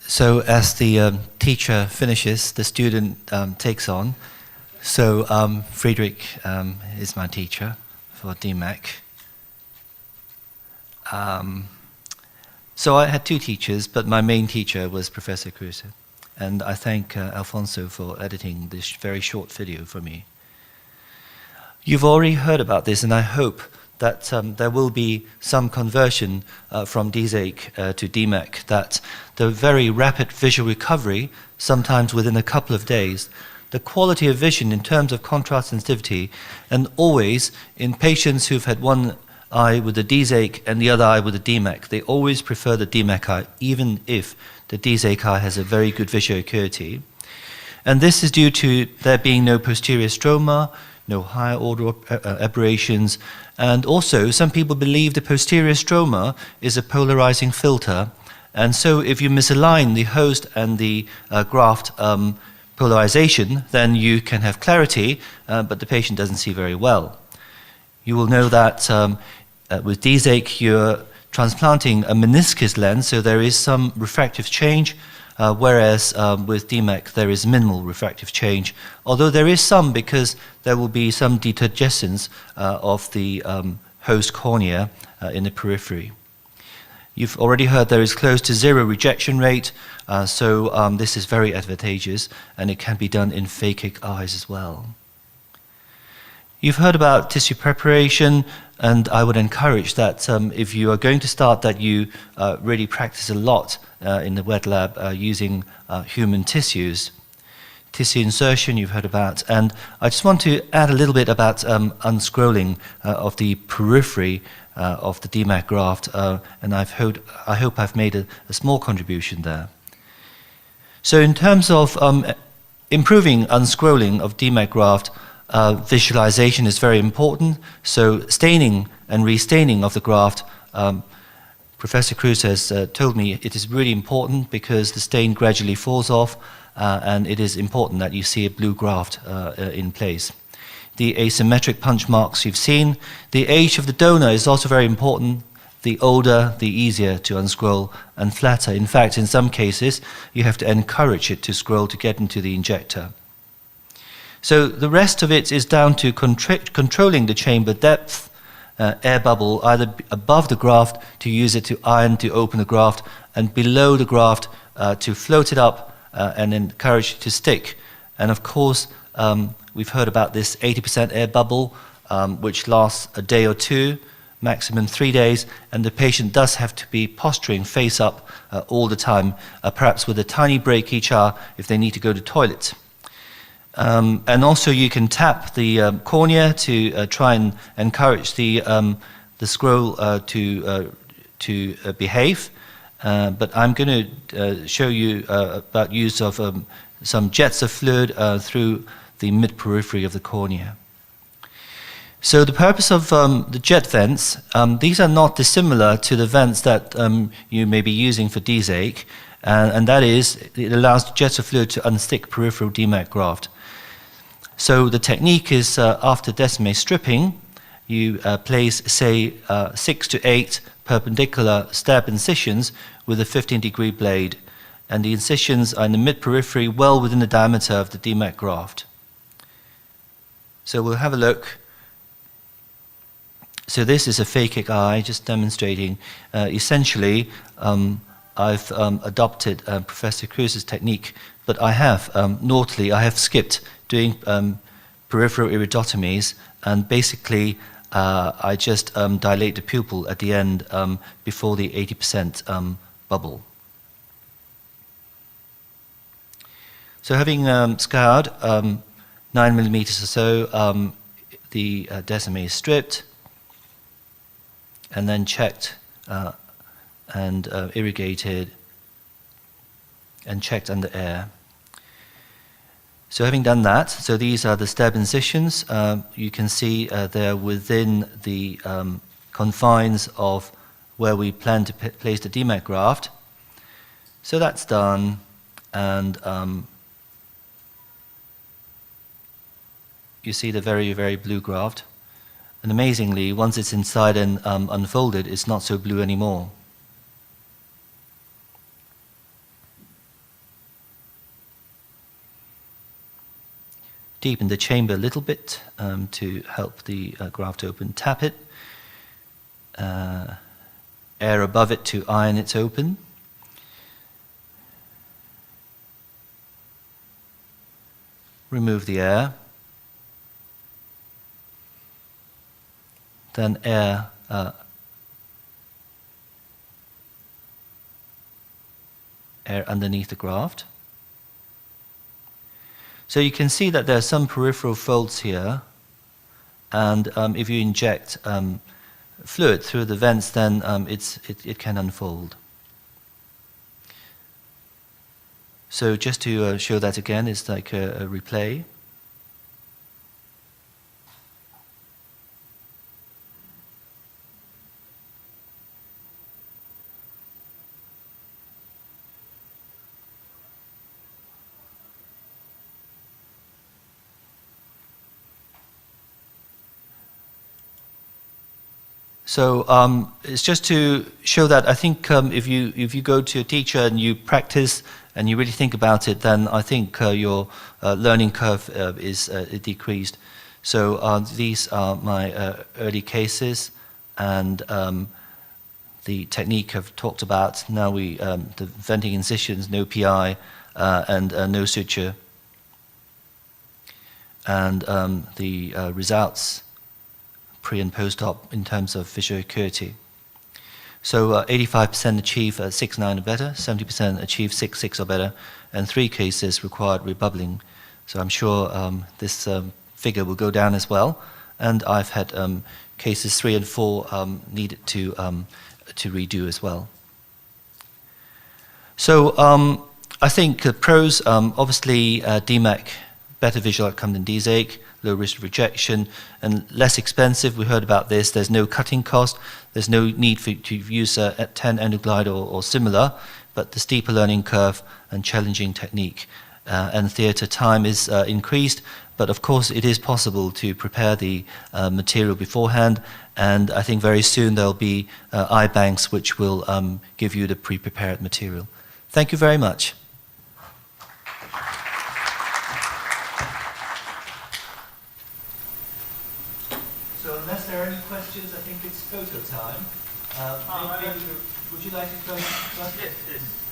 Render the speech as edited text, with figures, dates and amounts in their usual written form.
So as the teacher finishes, the student takes on. So Friedrich is my teacher for DMAC. So I had two teachers, but my main teacher was Professor Kruse. And I thank Alfonso for editing this very short video for me. You've already heard about this, and I hope that there will be some conversion from DMAC to DMAC, that the very rapid visual recovery, sometimes within a couple of days, the quality of vision in terms of contrast sensitivity, and always in patients who've had one eye with the DMAC and the other eye with the DMAC, they always prefer the DMAC eye, even if the DMAC eye has a very good visual acuity. And this is due to there being no posterior stroma, no higher order aberrations, and also some people believe the posterior stroma is a polarizing filter, and so if you misalign the host and the graft polarization, then you can have clarity, but the patient doesn't see very well. You will know that with DMAC you're transplanting a meniscus lens, so there is some refractive change, whereas with DMAC there is minimal refractive change, although there is some because there will be some detergescence of the host cornea in the periphery. You've already heard there is close to zero rejection rate, so this is very advantageous, and it can be done in phakic eyes as well. You've heard about tissue preparation, and I would encourage that if you are going to start, that you really practice a lot in the wet lab using human tissues. Tissue insertion you've heard about, and I just want to add a little bit about unscrolling of the periphery of the DMAC graft, and I hope I've made a small contribution there. So in terms of improving unscrolling of DMAC graft, visualization is very important, so staining and restaining of the graft, Professor Kruse has told me it is really important because the stain gradually falls off, and it is important that you see a blue graft in place. The asymmetric punch marks you've seen. The age of the donor is also very important. The older, the easier to unscroll and flatter. In fact, in some cases, you have to encourage it to scroll to get into the injector. So the rest of it is down to controlling the chamber depth, air bubble either above the graft to use it to iron to open the graft, and below the graft to float it up and encourage it to stick. And of course, we've heard about this 80% air bubble, which lasts a day or two, maximum 3 days, and the patient does have to be posturing face up all the time, perhaps with a tiny break each hour if they need to go to the toilet. And also you can tap the cornea to try and encourage the scroll to behave. But I'm going to show you about use of some jets of fluid through the mid-periphery of the cornea. So the purpose of the jet vents, these are not dissimilar to the vents that you may be using for DMAC, and that is, it allows jets of fluid to unstick peripheral DMAC graft. So the technique is after DMAC stripping, you place, say, 6 to 8 perpendicular stab incisions with a 15-degree blade, and the incisions are in the mid-periphery, well within the diameter of the DMAC graft. So we'll have a look. So this is a phakic eye, just demonstrating. Essentially, I've adopted Professor Kruse's technique, but I have, naughtily, I have skipped doing peripheral iridotomies, and basically I just dilate the pupil at the end before the 80% bubble. So having scoured 9 millimeters or so, the DMAC is stripped and then checked and irrigated and checked under air. So having done that, so these are the stab incisions. You can see they're within the confines of where we plan to place the DMAC graft. So that's done, and you see the very, very blue graft. And amazingly, once it's inside and unfolded, it's not so blue anymore. deepen the chamber a little bit to help the graft open. Tap it. Air above it to iron it open. Remove the air. Then air underneath the graft. So you can see that there are some peripheral folds here, and if you inject fluid through the vents, then it can unfold. So just to show that again, it's like a replay. So it's just to show that I think if you go to a teacher and you practice and you really think about it, then I think your learning curve is decreased. So these are my early cases, and the technique I've talked about. Now the venting incisions, no PI, and no suture, and the results pre and post-op in terms of visual acuity. So 85% achieve 6/9 or better, 70% achieve 6/6 or better, and 3 cases required rebubbling. So I'm sure this figure will go down as well. And I've had cases 3 and 4 needed to redo as well. So I think pros, obviously DMAC, better visual outcome than DMAC, low risk of rejection, and less expensive. We heard about this. There's no cutting cost. There's no need to use a 10 endoglide or similar, but the steeper learning curve and challenging technique. And theatre time is increased, but of course it is possible to prepare the material beforehand, and I think very soon there'll be eye banks which will give you the pre-prepared material. Thank you very much. So unless there are any questions, I think it's photo time. Would you like to go? Yes.